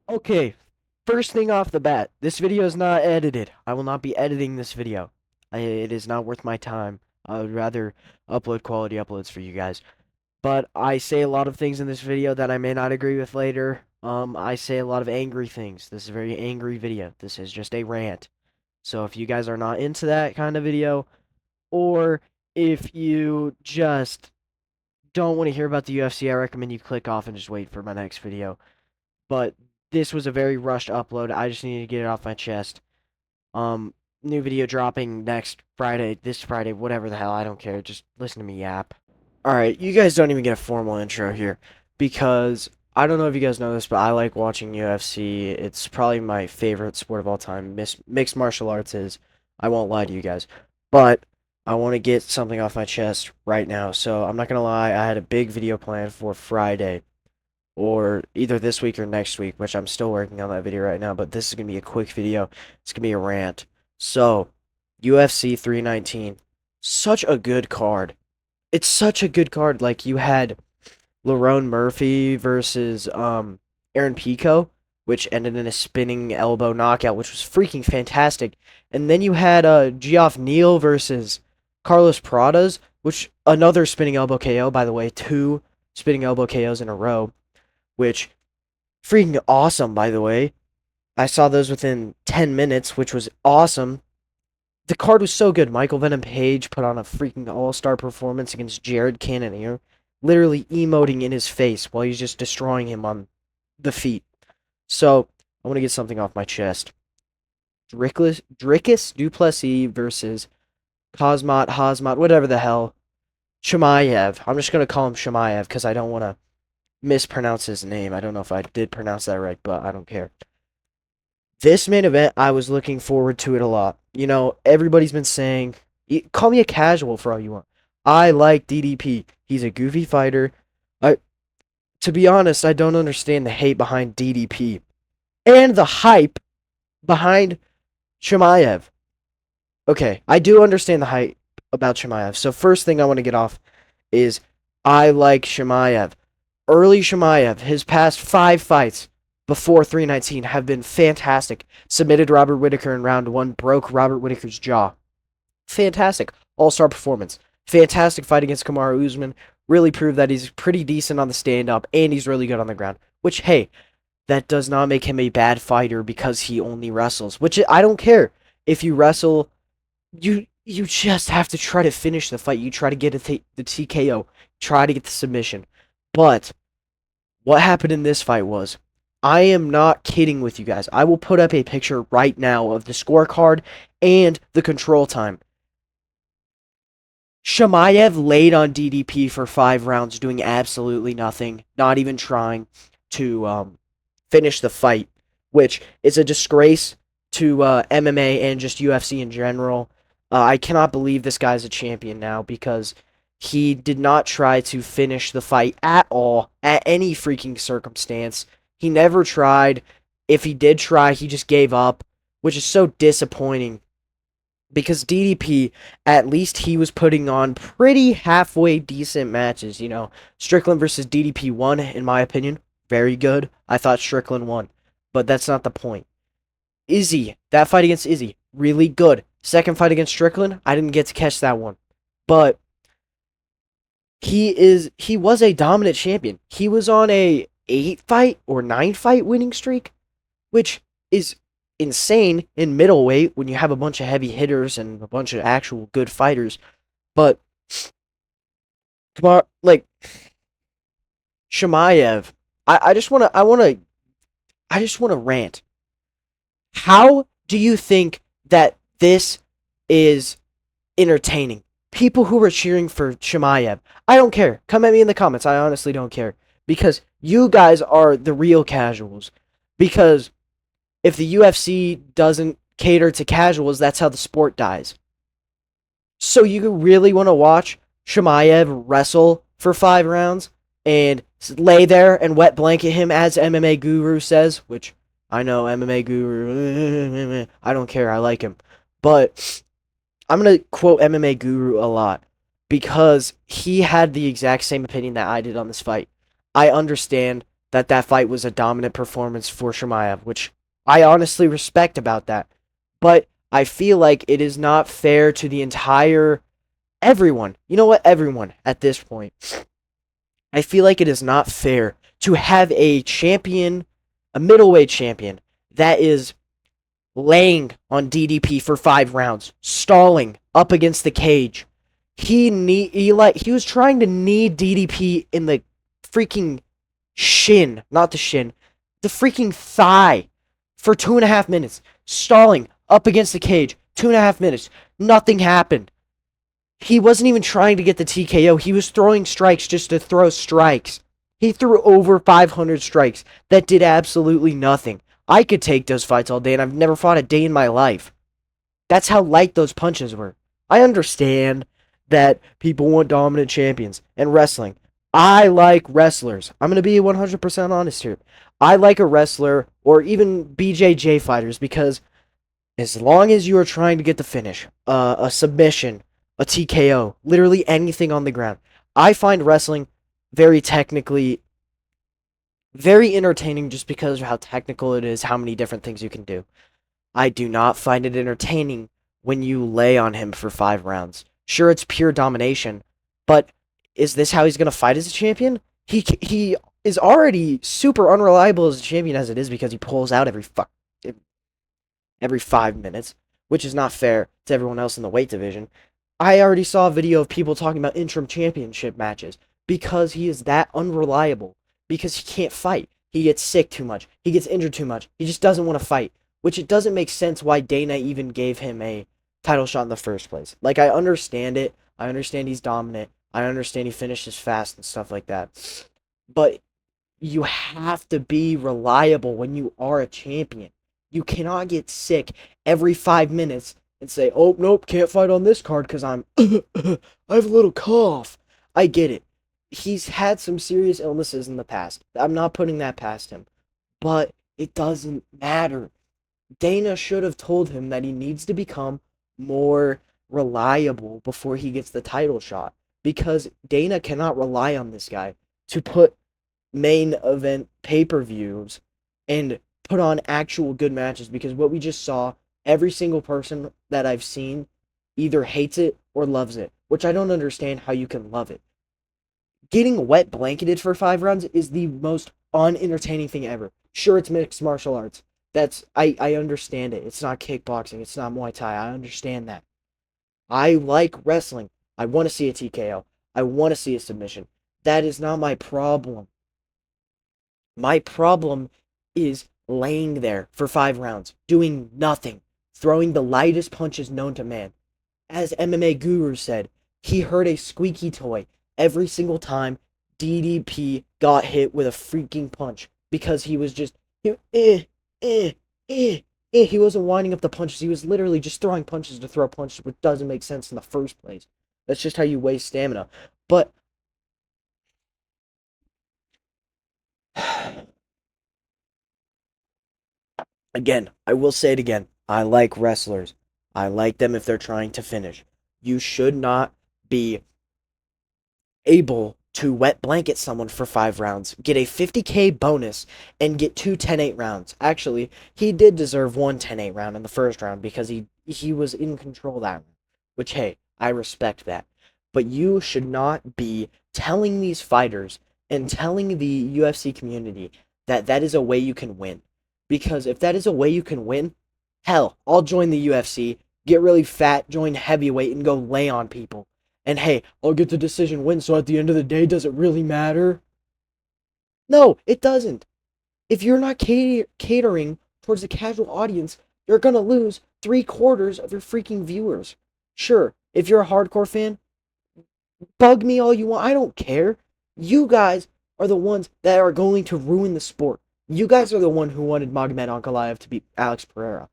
Okay, first thing off the bat, this video is not edited. I will not be editing this video. It is not worth my time. I would rather upload quality uploads for you guys. But I say a lot of things in this video that I may not agree with later. I say a lot of angry things. This is a very angry video. This is just a rant. So if you guys are not into that kind of video, or if you just don't want to hear about the UFC, I recommend you click off and just wait for my next video. But this was a very rushed upload. I just needed to get it off my chest. Um, New video dropping next Friday, this Friday, whatever the hell. I don't care. Just listen to me yap. All right, you guys don't even get a formal intro here because I don't know if you guys know this, but I like watching UFC. It's probably my favorite sport of all time. Mixed martial arts is. I won't lie to you guys, but I want to get something off my chest right now. So I'm not gonna lie. I had a big video planned for Friday, or either this week or next week, which I'm still working on that video right now, but this is going to be a quick video. It's going to be a rant. So, UFC 319. Such a good card. It's such a good card. Like, you had Lerone Murphy versus Aaron Pico, which ended in a spinning elbow knockout, which was freaking fantastic. And then you had Geoff Neal versus Carlos Pradas, which another spinning elbow KO, by the way, two spinning elbow KOs in a row, which freaking awesome, by the way. I saw those within 10 minutes, which was awesome. The card was so good. Michael Venom Page put on a freaking all-star performance against Jared Cannonier, literally emoting in his face while he's just destroying him on the feet. So, I want to get something off my chest. Dricus Duplessis versus Hazmat, whatever the hell. Chimaev. I'm just going to call him Chimaev because I don't want to mispronounce his name. I don't know if I did pronounce that right, but I don't care. This main event, I was looking forward to it a lot. You know, everybody's been saying, call me a casual for all you want. I like DDP. He's a goofy fighter. I, to be honest, I don't understand the hate behind DDP and the hype behind Chimaev. Okay, I do understand the hype about Chimaev. So first thing I want to get off is I like Chimaev. Early Chimaev, his past 5 fights before 319 have been fantastic. Submitted Robert Whitaker in round 1, broke Robert Whitaker's jaw. Fantastic. All-star performance. Fantastic fight against Kamaru Usman. Really proved that he's pretty decent on the stand-up, and he's really good on the ground. Which, hey, that does not make him a bad fighter because he only wrestles. Which, I don't care. If you wrestle, you just have to try to finish the fight. You try to get the TKO. Try to get the submission. But what happened in this fight was, I am not kidding with you guys. I will put up a picture right now of the scorecard and the control time. Chimaev laid on DDP for 5 rounds, doing absolutely nothing, not even trying to finish the fight, which is a disgrace to MMA and just UFC in general. I cannot believe this guy's a champion now because he did not try to finish the fight at all, at any freaking circumstance. He never tried. If he did try, he just gave up, which is so disappointing because DDP, at least he was putting on pretty halfway decent matches. You know, Strickland versus DDP won, in my opinion. Very good. I thought Strickland won, but that's not the point. Izzy, that fight against Izzy, really good. Second fight against Strickland, I didn't get to catch that one. But he was a dominant champion. He was on a 8 fight or 9 fight winning streak, which is insane in middleweight when you have a bunch of heavy hitters and a bunch of actual good fighters. But come on, like Shemaev, I just wanna rant. How do you think that this is entertaining? People who are cheering for Shemaev, I don't care. Come at me in the comments. I honestly don't care because you guys are the real casuals. Because if the UFC doesn't cater to casuals, that's how the sport dies. So you really want to watch Shemaev wrestle for 5 rounds and lay there and wet blanket him, as MMA Guru says, which I know MMA Guru, I don't care, I like him. But I'm going to quote MMA Guru a lot because he had the exact same opinion that I did on this fight. I understand that that fight was a dominant performance for Chimaev, which I honestly respect about that. But I feel like it is not fair to the entire everyone. You know what? Everyone at this point. I feel like it is not fair to have a champion, a middleweight champion, that is laying on DDP for 5 rounds, stalling up against the cage. He was trying to knee DDP in the freaking shin, not the shin, the freaking thigh for 2.5 minutes, stalling up against the cage, 2.5 minutes. Nothing happened. He wasn't even trying to get the TKO. He was throwing strikes just to throw strikes. He threw over 500 strikes that did absolutely nothing. I could take those fights all day, and I've never fought a day in my life. That's how light those punches were. I understand that people want dominant champions and wrestling. I like wrestlers. I'm going to be 100% honest here. I like a wrestler or even BJJ fighters because as long as you are trying to get the finish, a submission, a TKO, literally anything on the ground, I find wrestling very technically very entertaining just because of how technical it is, how many different things you can do. I do not find it entertaining when you lay on him for 5 rounds. Sure, it's pure domination, but is this how he's going to fight as a champion? He is already super unreliable as a champion as it is because he pulls out every 5 minutes, which is not fair to everyone else in the weight division. I already saw a video of people talking about interim championship matches because he is that unreliable, because he can't fight. He gets sick too much. He gets injured too much. He just doesn't want to fight, which it doesn't make sense why Dana even gave him a title shot in the first place. Like, I understand it. I understand he's dominant. I understand he finishes fast and stuff like that. But you have to be reliable when you are a champion. You cannot get sick every 5 minutes and say, oh, nope, can't fight on this card because I have a little cough. I get it. He's had some serious illnesses in the past. I'm not putting that past him. But it doesn't matter. Dana should have told him that he needs to become more reliable before he gets the title shot. Because Dana cannot rely on this guy to put main event pay-per-views and put on actual good matches, because what we just saw, every single person that I've seen either hates it or loves it, which I don't understand how you can love it. Getting wet blanketed for 5 rounds is the most unentertaining thing ever. Sure, it's mixed martial arts. I understand it. It's not kickboxing. It's not Muay Thai. I understand that. I like wrestling. I want to see a TKO. I want to see a submission. That is not my problem. My problem is laying there for 5 rounds, doing nothing, throwing the lightest punches known to man. As MMA Guru said, he heard a squeaky toy every single time DDP got hit with a freaking punch because he was just, he wasn't winding up the punches. He was literally just throwing punches to throw punches, which doesn't make sense in the first place. That's just how you waste stamina. But again, I will say it again. I like wrestlers. I like them if they're trying to finish. You should not be able to wet blanket someone for 5 rounds, get a 50K bonus, and get two 10-8 rounds. Actually, he did deserve one 10-8 round in the first round because he was in control that round, which, hey, I respect that. But you should not be telling these fighters and telling the UFC community that that is a way you can win. Because if that is a way you can win, hell, I'll join the UFC, get really fat, join heavyweight, and go lay on people. And hey, I'll get the decision win, so at the end of the day, does it really matter? No, it doesn't. If you're not catering towards the casual audience, you're gonna lose 3/4 of your freaking viewers. Sure, if you're a hardcore fan, bug me all you want. I don't care. You guys are the ones that are going to ruin the sport. You guys are the one who wanted Magomed Ankalaev to beat Alex Pereira.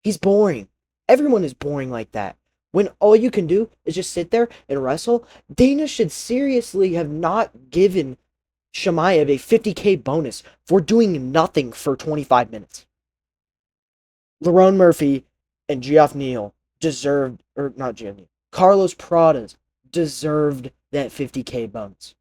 He's boring. Everyone is boring like that. When all you can do is just sit there and wrestle, Dana should seriously have not given Chimaev a 50K bonus for doing nothing for 25 minutes. Lerone Murphy and Geoff Neal deserved, or not Geoff Neal, Carlos Pradas deserved that 50K bonus.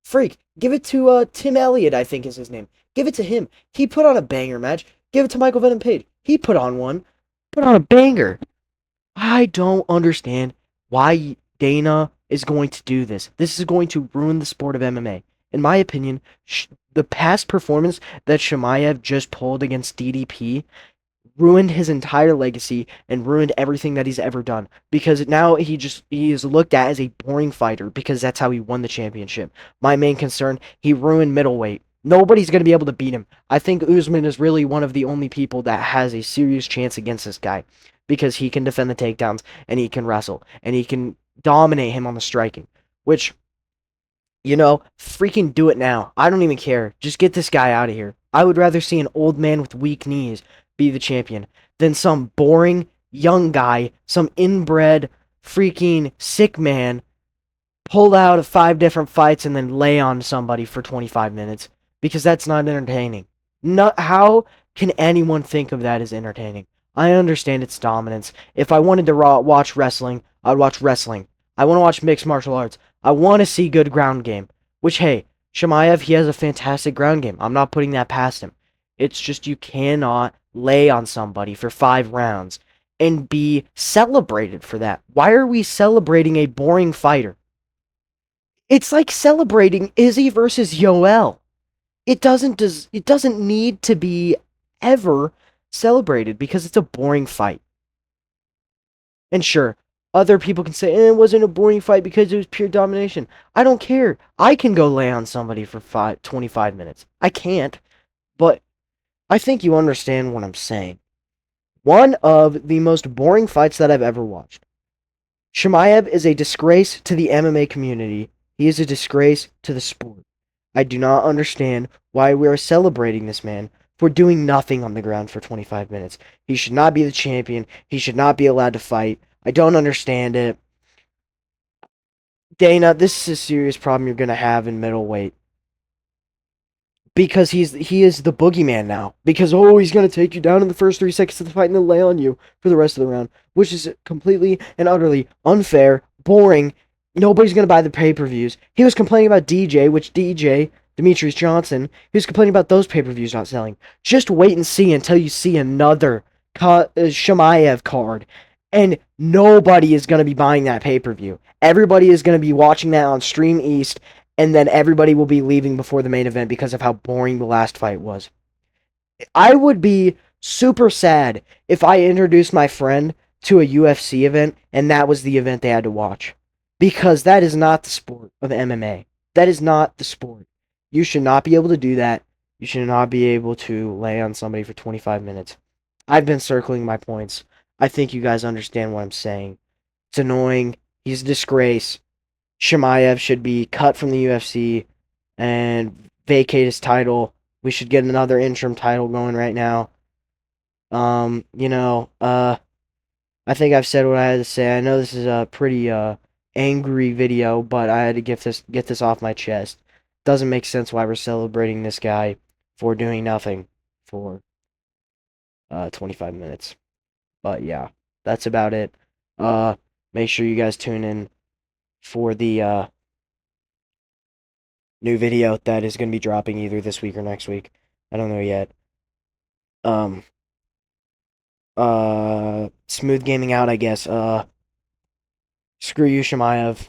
Freak, give it to Tim Elliott, I think is his name. Give it to him. He put on a banger match. Give it to Michael Venom Page. He put on one. Put on a banger. I don't understand why Dana is going to do this. This is going to ruin the sport of MMA. In my opinion, the past performance that Shemaev just pulled against DDP ruined his entire legacy and ruined everything that he's ever done, because now he is looked at as a boring fighter because that's how he won the championship. My main concern, he ruined middleweight. Nobody's going to be able to beat him. I think Usman is really one of the only people that has a serious chance against this guy because he can defend the takedowns and he can wrestle and he can dominate him on the striking, which, freaking do it now. I don't even care. Just get this guy out of here. I would rather see an old man with weak knees be the champion than some boring young guy, some inbred freaking sick man pull out of 5 different fights and then lay on somebody for 25 minutes, because that's not entertaining. How can anyone think of that as entertaining? I understand its dominance. If I wanted to watch wrestling, I'd watch wrestling. I want to watch mixed martial arts. I want to see good ground game. Which, hey, Shemaev, he has a fantastic ground game. I'm not putting that past him. It's just you cannot lay on somebody for 5 rounds and be celebrated for that. Why are we celebrating a boring fighter? It's like celebrating Izzy versus Yoel. It doesn't need to be ever celebrated because it's a boring fight. And sure, other people can say, it wasn't a boring fight because it was pure domination. I don't care. I can go lay on somebody for 25 minutes. I can't, but I think you understand what I'm saying. One of the most boring fights that I've ever watched. Shemaev is a disgrace to the MMA community. He is a disgrace to the sport. I do not understand why we are celebrating this man for doing nothing on the ground for 25 minutes. He should not be the champion. He should not be allowed to fight. I don't understand it. Dana, this is a serious problem you're going to have in middleweight. Because he is the boogeyman now. Because, he's going to take you down in the first 3 seconds of the fight and then lay on you for the rest of the round. Which is completely and utterly unfair, boring. Nobody's going to buy the pay-per-views. He was complaining about DJ, Demetrius Johnson, he was complaining about those pay-per-views not selling. Just wait and see until you see another Shemaev card. And nobody is going to be buying that pay-per-view. Everybody is going to be watching that on Stream East, and then everybody will be leaving before the main event because of how boring the last fight was. I would be super sad if I introduced my friend to a UFC event and that was the event they had to watch. Because that is not the sport of MMA. That is not the sport. You should not be able to do that. You should not be able to lay on somebody for 25 minutes. I've been circling my points. I think you guys understand what I'm saying. It's annoying. He's a disgrace. Shemaev should be cut from the UFC and vacate his title. We should get another interim title going right now. I think I've said what I had to say. I know this is a pretty angry video, but I had to get this off my chest. Doesn't make sense why we're celebrating this guy for doing nothing for 25 minutes. But yeah, that's about it. Make sure you guys tune in for the new video that is going to be dropping either this week or next week. I don't know yet. Smooth gaming out, I guess. Screw you, Shemaev.